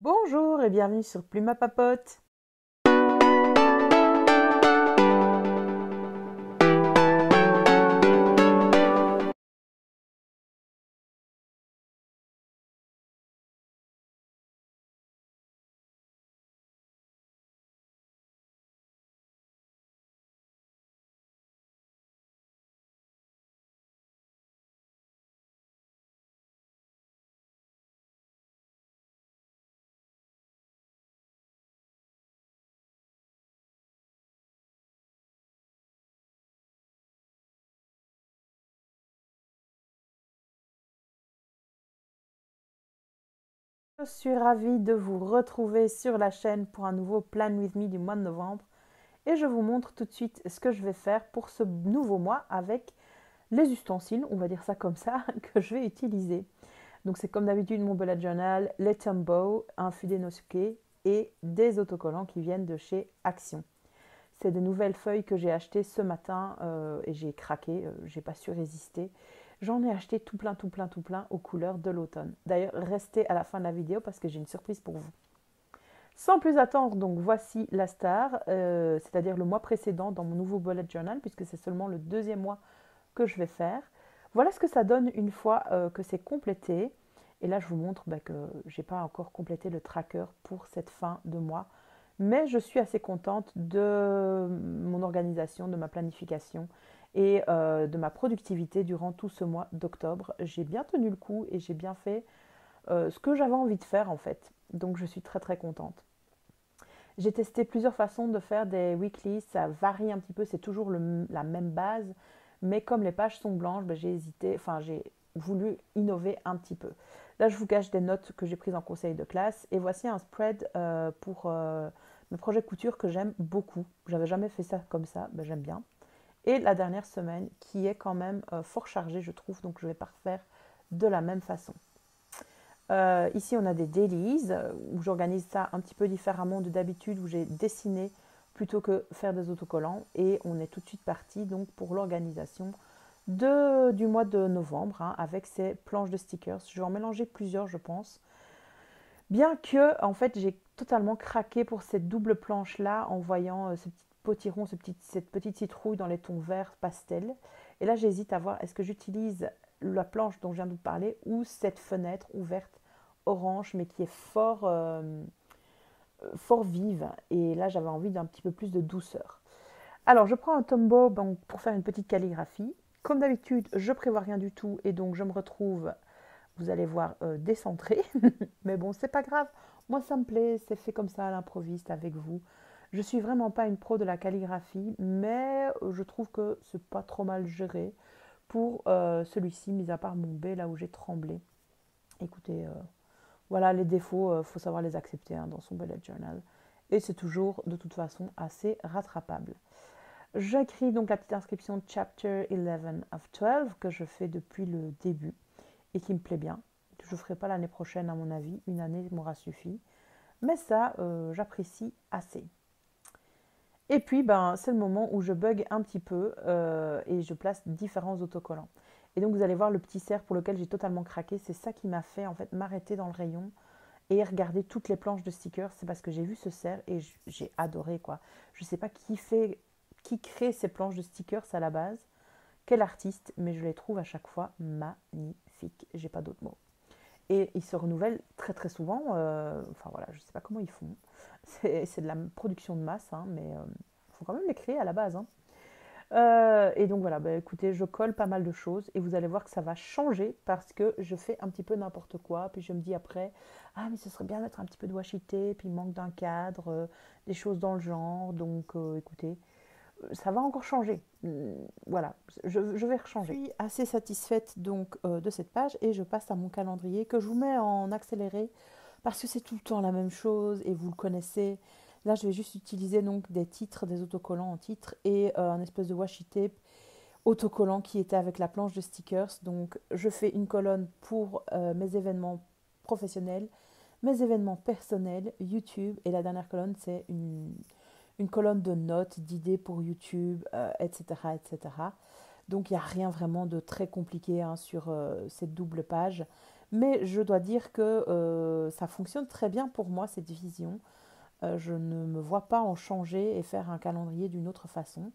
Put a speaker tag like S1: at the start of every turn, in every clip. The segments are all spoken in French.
S1: Bonjour et bienvenue sur Plume à Papote. Je suis ravie de vous retrouver sur la chaîne pour un nouveau Plan With Me du mois de novembre et je vous montre tout de suite ce que je vais faire pour ce nouveau mois avec les ustensiles, on va dire ça comme ça, que je vais utiliser. Donc c'est comme d'habitude mon bullet journal, les Tombow, un Fudenosuke et des autocollants qui viennent de chez Action. C'est des nouvelles feuilles que j'ai achetées ce matin et j'ai craqué, j'ai pas su résister. J'en ai acheté tout plein, tout plein, tout plein aux couleurs de l'automne. D'ailleurs, restez à la fin de la vidéo parce que j'ai une surprise pour vous. Sans plus attendre, donc voici la star, c'est-à-dire le mois précédent dans mon nouveau bullet journal, puisque c'est seulement le deuxième mois que je vais faire. Voilà ce que ça donne une fois que c'est complété. Et là, je vous montre que je n'ai pas encore complété le tracker pour cette fin de mois. Mais je suis assez contente de mon organisation, de ma planification et de ma productivité durant tout ce mois d'octobre. J'ai bien tenu le coup et j'ai bien fait ce que j'avais envie de faire en fait. Donc je suis très très contente. J'ai testé plusieurs façons de faire des weeklies, ça varie un petit peu, c'est toujours la même base, mais comme les pages sont blanches, j'ai hésité, enfin j'ai voulu innover un petit peu. Là, je vous cache des notes que j'ai prises en conseil de classe et voici un spread pour mes projets couture que j'aime beaucoup. J'avais jamais fait ça comme ça, j'aime bien. Et la dernière semaine qui est quand même fort chargée, je trouve, donc je vais pas refaire de la même façon. Ici, on a des dailies où j'organise ça un petit peu différemment de d'habitude, où j'ai dessiné plutôt que faire des autocollants. Et on est tout de suite parti donc pour l'organisation du mois de novembre avec ces planches de stickers. Je vais en mélanger plusieurs, je pense. Bien que, en fait, j'ai totalement craqué pour cette double planche-là en voyant ce petit potiron, cette petite citrouille dans les tons verts pastel. Et là, j'hésite à voir est-ce que j'utilise la planche dont je viens de vous parler ou cette fenêtre ouverte orange, mais qui est fort vive. Et là, j'avais envie d'un petit peu plus de douceur. Alors, je prends un Tombow pour faire une petite calligraphie. Comme d'habitude, je prévois rien du tout et donc je me retrouve, vous allez voir, décentrée. Mais bon, c'est pas grave. Moi, ça me plaît. C'est fait comme ça à l'improviste avec vous. Je suis vraiment pas une pro de la calligraphie, mais je trouve que c'est pas trop mal géré pour celui-ci, mis à part mon B là où j'ai tremblé. Écoutez, voilà les défauts, il faut savoir les accepter dans son bullet journal. Et c'est toujours de toute façon assez rattrapable. J'écris donc la petite inscription Chapter 11 of 12 que je fais depuis le début et qui me plaît bien. Je ne ferai pas l'année prochaine à mon avis, une année m'aura suffi. Mais ça, j'apprécie assez. Et puis, c'est le moment où je bug un petit peu et je place différents autocollants. Et donc, vous allez voir le petit cerf pour lequel j'ai totalement craqué. C'est ça qui m'a fait en fait m'arrêter dans le rayon et regarder toutes les planches de stickers. C'est parce que j'ai vu ce cerf et j'ai adoré quoi. Je ne sais pas qui crée ces planches de stickers à la base, quel artiste, mais je les trouve à chaque fois magnifiques. J'ai pas d'autres mots. Et ils se renouvellent très très souvent. Enfin voilà, je ne sais pas comment ils font. C'est de la production de masse, mais il faut quand même les créer à la base. Et donc voilà, écoutez, je colle pas mal de choses et vous allez voir que ça va changer parce que je fais un petit peu n'importe quoi. Puis je me dis après, ah mais ce serait bien mettre un petit peu de washi tape, puis il manque d'un cadre, des choses dans le genre. Donc écoutez, ça va encore changer. Voilà, je vais rechanger. Je suis assez satisfaite donc de cette page et je passe à mon calendrier que je vous mets en accéléré parce que c'est tout le temps la même chose et vous le connaissez. Là, je vais juste utiliser donc des titres, des autocollants en titre et un espèce de washi tape autocollant qui était avec la planche de stickers. Donc, je fais une colonne pour mes événements professionnels, mes événements personnels, YouTube et la dernière colonne, c'est une colonne de notes, d'idées pour YouTube, etc., etc. Donc il n'y a rien vraiment de très compliqué sur cette double page. Mais je dois dire que ça fonctionne très bien pour moi, cette vision. Je ne me vois pas en changer et faire un calendrier d'une autre façon.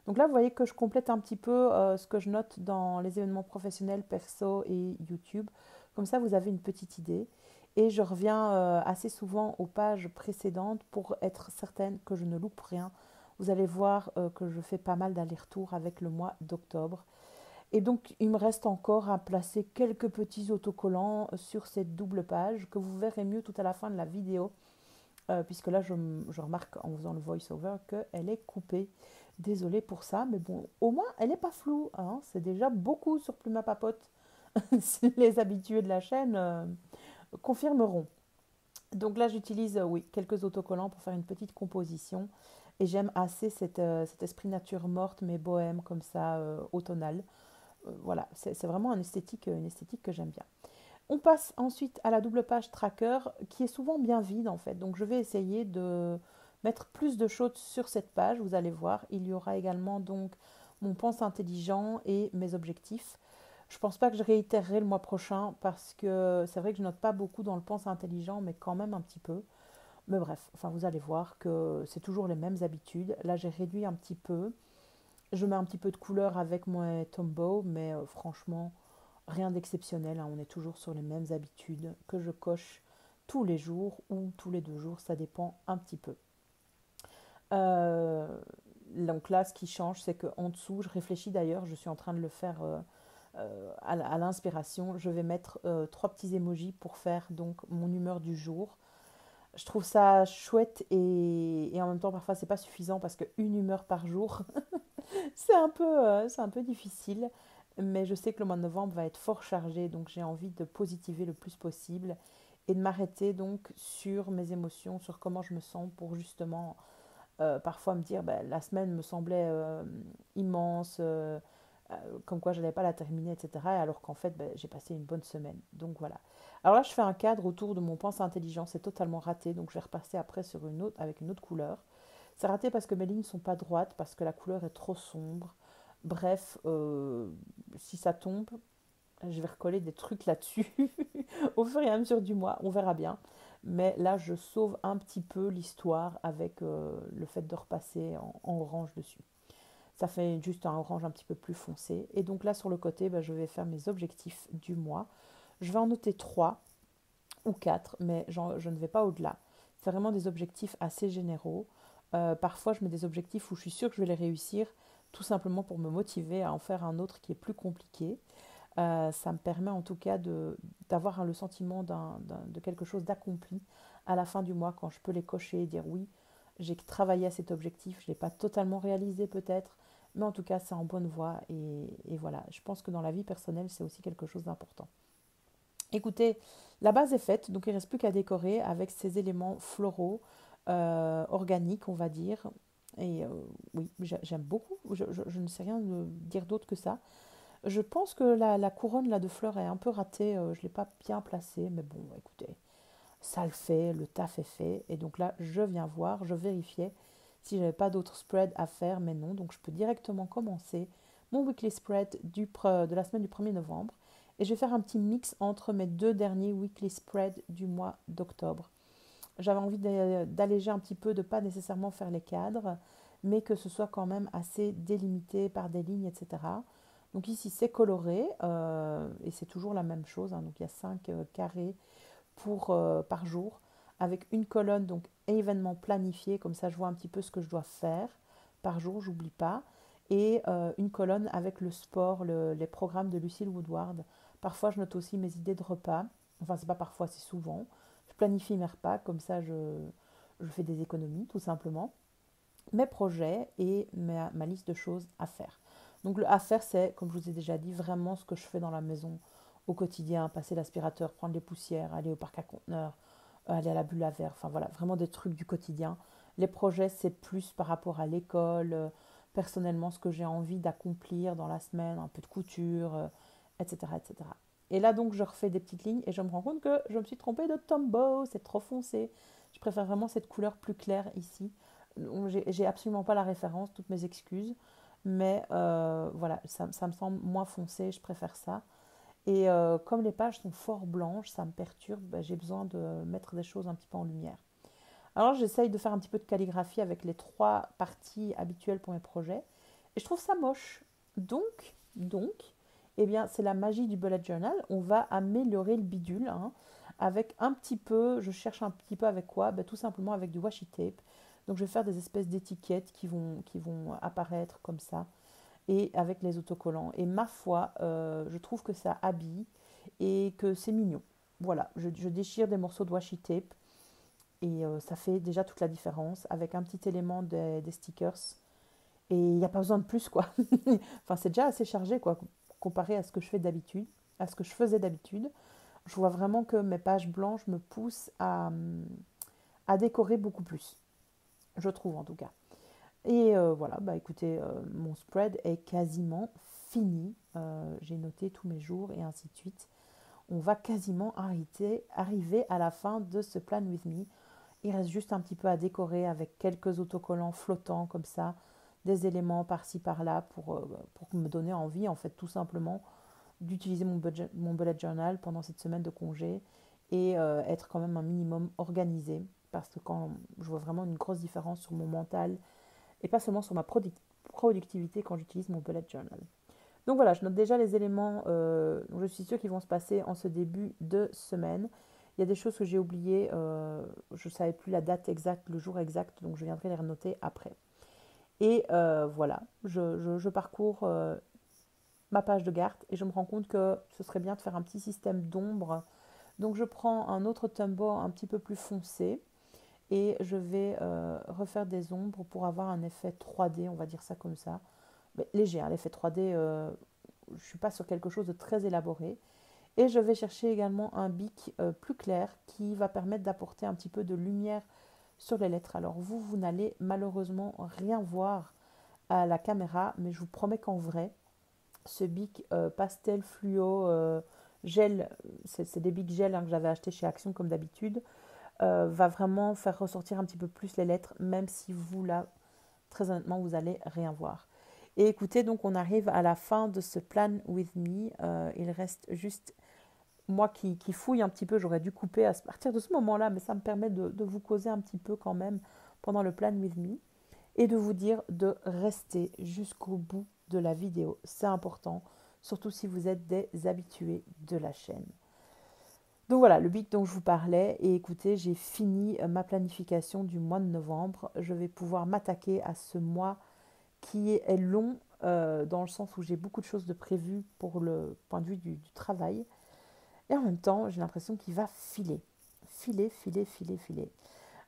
S1: Donc là, vous voyez que je complète un petit peu ce que je note dans les événements professionnels, perso et YouTube. Comme ça, vous avez une petite idée. Et je reviens assez souvent aux pages précédentes pour être certaine que je ne loupe rien. Vous allez voir que je fais pas mal d'allers-retours avec le mois d'octobre. Et donc, il me reste encore à placer quelques petits autocollants sur cette double page que vous verrez mieux tout à la fin de la vidéo, puisque là, je remarque en faisant le voice-over qu'elle est coupée. Désolée pour ça, mais bon, au moins, elle n'est pas floue, hein. C'est déjà beaucoup sur Plume à Papote. Les habitués de la chaîne confirmeront. Donc là, j'utilise, oui, quelques autocollants pour faire une petite composition. Et j'aime assez cet esprit nature morte, mais bohème, comme ça, automnal. Voilà, c'est vraiment une esthétique que j'aime bien. On passe ensuite à la double page tracker qui est souvent bien vide en fait. Donc je vais essayer de mettre plus de choses sur cette page. Vous allez voir, il y aura également donc mon pense intelligent et mes objectifs. Je ne pense pas que je réitérerai le mois prochain parce que c'est vrai que je note pas beaucoup dans le pense intelligent, mais quand même un petit peu. Mais bref, enfin vous allez voir que c'est toujours les mêmes habitudes. Là j'ai réduit un petit peu. Je mets un petit peu de couleur avec mon Tombow, mais franchement, rien d'exceptionnel, hein. On est toujours sur les mêmes habitudes que je coche tous les jours ou tous les 2 jours, ça dépend un petit peu. Euh, donc là, ce qui change, c'est qu'en dessous, je réfléchis d'ailleurs, je suis en train de le faire à l'inspiration. Je vais mettre 3 petits emojis pour faire donc mon humeur du jour. Je trouve ça chouette et en même temps, parfois, c'est pas suffisant parce qu'une humeur par jour, c'est un peu difficile, mais je sais que le mois de novembre va être fort chargé, donc j'ai envie de positiver le plus possible et de m'arrêter donc sur mes émotions, sur comment je me sens pour justement parfois me dire ben, la semaine me semblait immense, comme quoi je n'allais pas la terminer, etc. Alors qu'en fait ben, j'ai passé une bonne semaine. Donc voilà. Alors là je fais un cadre autour de mon pense intelligent, c'est totalement raté, donc je vais repasser après sur une autre, avec une autre couleur. C'est raté parce que mes lignes ne sont pas droites, parce que la couleur est trop sombre. Bref, si ça tombe, je vais recoller des trucs là-dessus au fur et à mesure du mois, on verra bien. Mais là, je sauve un petit peu l'histoire avec le fait de repasser en orange dessus. Ça fait juste un orange un petit peu plus foncé. Et donc là, sur le côté, bah, je vais faire mes objectifs du mois. Je vais en noter 3 ou 4, mais je ne vais pas au-delà. C'est vraiment des objectifs assez généraux. Parfois, je mets des objectifs où je suis sûre que je vais les réussir, tout simplement pour me motiver à en faire un autre qui est plus compliqué. Ça me permet en tout cas d'avoir le sentiment de quelque chose d'accompli à la fin du mois quand je peux les cocher et dire oui, j'ai travaillé à cet objectif, je ne l'ai pas totalement réalisé peut-être, mais en tout cas c'est en bonne voie et voilà, je pense que dans la vie personnelle c'est aussi quelque chose d'important. Écoutez, la base est faite, donc il ne reste plus qu'à décorer avec ces éléments floraux, organiques on va dire. Et oui, j'aime beaucoup, je ne sais rien dire d'autre que ça. Je pense que la couronne là, de fleurs est un peu ratée, je ne l'ai pas bien placée, mais bon, écoutez, ça le fait, le taf est fait. Et donc là, je viens voir, je vérifiais si j'avais pas d'autres spreads à faire, mais non. Donc je peux directement commencer mon weekly spread de la semaine du 1er novembre. Et je vais faire un petit mix entre mes 2 derniers weekly spreads du mois d'octobre. J'avais envie d'alléger un petit peu, de pas nécessairement faire les cadres, mais que ce soit quand même assez délimité par des lignes, etc. Donc ici c'est coloré et c'est toujours la même chose, hein. Donc il y a 5 carrés par jour avec une colonne donc événement planifié, comme ça je vois un petit peu ce que je dois faire par jour, j'oublie pas, et une colonne avec le sport, les programmes de Lucille Woodward. Parfois je note aussi mes idées de repas, enfin c'est pas parfois, c'est souvent. Je planifie mes repas, comme ça je fais des économies tout simplement, mes projets et ma liste de choses à faire. Donc le à faire, c'est, comme je vous ai déjà dit, vraiment ce que je fais dans la maison au quotidien, passer l'aspirateur, prendre les poussières, aller au parc à conteneurs, aller à la bulle à verre, enfin voilà, vraiment des trucs du quotidien. Les projets, c'est plus par rapport à l'école, personnellement, ce que j'ai envie d'accomplir dans la semaine, un peu de couture, etc., etc. Et là, donc, je refais des petites lignes et je me rends compte que je me suis trompée de Tombow, c'est trop foncé. Je préfère vraiment cette couleur plus claire ici. J'ai absolument pas la référence, toutes mes excuses, mais voilà, ça me semble moins foncé, je préfère ça. Et comme les pages sont fort blanches, ça me perturbe, ben, j'ai besoin de mettre des choses un petit peu en lumière. Alors j'essaye de faire un petit peu de calligraphie avec les 3 parties habituelles pour mes projets. Et je trouve ça moche. Donc, eh bien, c'est la magie du bullet journal. On va améliorer le bidule, hein, avec un petit peu, je cherche un petit peu avec quoi? Ben, tout simplement avec du washi tape. Donc je vais faire des espèces d'étiquettes qui vont apparaître comme ça, et avec les autocollants. Et ma foi, je trouve que ça habille et que c'est mignon. Voilà, je déchire des morceaux de washi tape et ça fait déjà toute la différence avec un petit élément des stickers. Et il n'y a pas besoin de plus, quoi. Enfin, c'est déjà assez chargé, quoi, comparé à ce que je fais d'habitude, à ce que je faisais d'habitude. Je vois vraiment que mes pages blanches me poussent à décorer beaucoup plus. Je trouve, en tout cas. Et voilà, bah écoutez, mon spread est quasiment fini. J'ai noté tous mes jours et ainsi de suite. On va quasiment arriver à la fin de ce Plan With Me. Il reste juste un petit peu à décorer avec quelques autocollants flottants comme ça, des éléments par-ci par-là pour me donner envie, en fait, tout simplement, d'utiliser mon bullet journal pendant cette semaine de congé et être quand même un minimum organisé, parce que quand je vois vraiment une grosse différence sur mon mental et pas seulement sur ma productivité quand j'utilise mon bullet journal. Donc voilà, je note déjà les éléments, je suis sûre qu'ils vont se passer en ce début de semaine. Il y a des choses que j'ai oubliées, je ne savais plus la date exacte, le jour exact, donc je viendrai les renoter après. Et voilà, je parcours ma page de garde et je me rends compte que ce serait bien de faire un petit système d'ombre. Donc je prends un autre Tombow un petit peu plus foncé et je vais refaire des ombres pour avoir un effet 3D, on va dire ça comme ça. Mais léger, hein, l'effet 3D, je ne suis pas sur quelque chose de très élaboré. Et je vais chercher également un bic plus clair qui va permettre d'apporter un petit peu de lumière sur les lettres. Alors vous n'allez malheureusement rien voir à la caméra, mais je vous promets qu'en vrai, ce bic pastel fluo gel, c'est des bics gel, hein, que j'avais acheté chez Action comme d'habitude, va vraiment faire ressortir un petit peu plus les lettres, même si vous là, très honnêtement, vous n'allez rien voir. Et écoutez, donc on arrive à la fin de ce Plan With Me. Il reste juste moi qui fouille un petit peu. J'aurais dû couper à partir de ce moment-là, mais ça me permet de vous causer un petit peu quand même pendant le Plan With Me et de vous dire de rester jusqu'au bout de la vidéo. C'est important, surtout si vous êtes des habitués de la chaîne. Donc voilà, le bic dont je vous parlais. Et écoutez, j'ai fini ma planification du mois de novembre. Je vais pouvoir m'attaquer à ce mois qui est long dans le sens où j'ai beaucoup de choses de prévues pour le point de vue du travail. Et en même temps, j'ai l'impression qu'il va filer. Filer.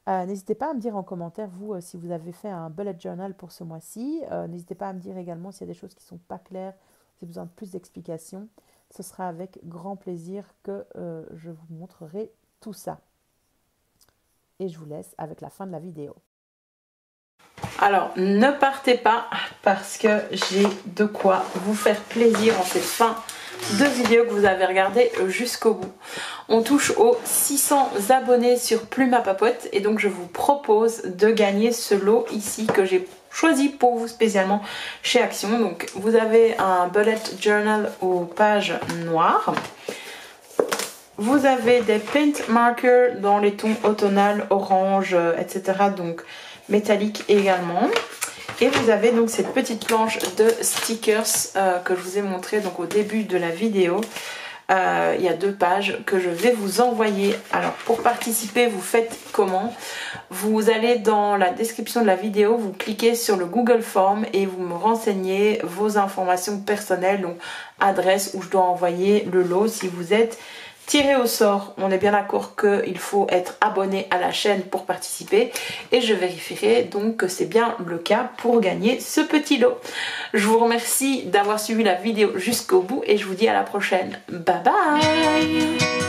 S1: N'hésitez pas à me dire en commentaire, vous, si vous avez fait un bullet journal pour ce mois-ci. N'hésitez pas à me dire également s'il y a des choses qui ne sont pas claires, si vous avez besoin de plus d'explications. Ce sera avec grand plaisir que je vous montrerai tout ça. Et je vous laisse avec la fin de la vidéo. Alors, ne partez pas parce que j'ai de quoi vous faire plaisir en cette fin de vidéo que vous avez regardé jusqu'au bout. On touche aux 600 abonnés sur Plume à Papote et donc je vous propose de gagner ce lot ici que j'ai choisi pour vous spécialement chez Action. Donc vous avez un bullet journal aux pages noires. Vous avez des paint markers dans les tons automnal, orange, etc. Donc métallique également. Et vous avez donc cette petite planche de stickers que je vous ai montré donc au début de la vidéo. Il y a 2 pages que je vais vous envoyer. Alors pour participer, vous faites comment? Vous allez dans la description de la vidéo, vous cliquez sur le Google Form et vous me renseignez vos informations personnelles, donc adresse où je dois envoyer le lot si vous êtes tiré au sort. On est bien d'accord qu'il faut être abonné à la chaîne pour participer et je vérifierai donc que c'est bien le cas pour gagner ce petit lot. Je vous remercie d'avoir suivi la vidéo jusqu'au bout et je vous dis à la prochaine. Bye bye!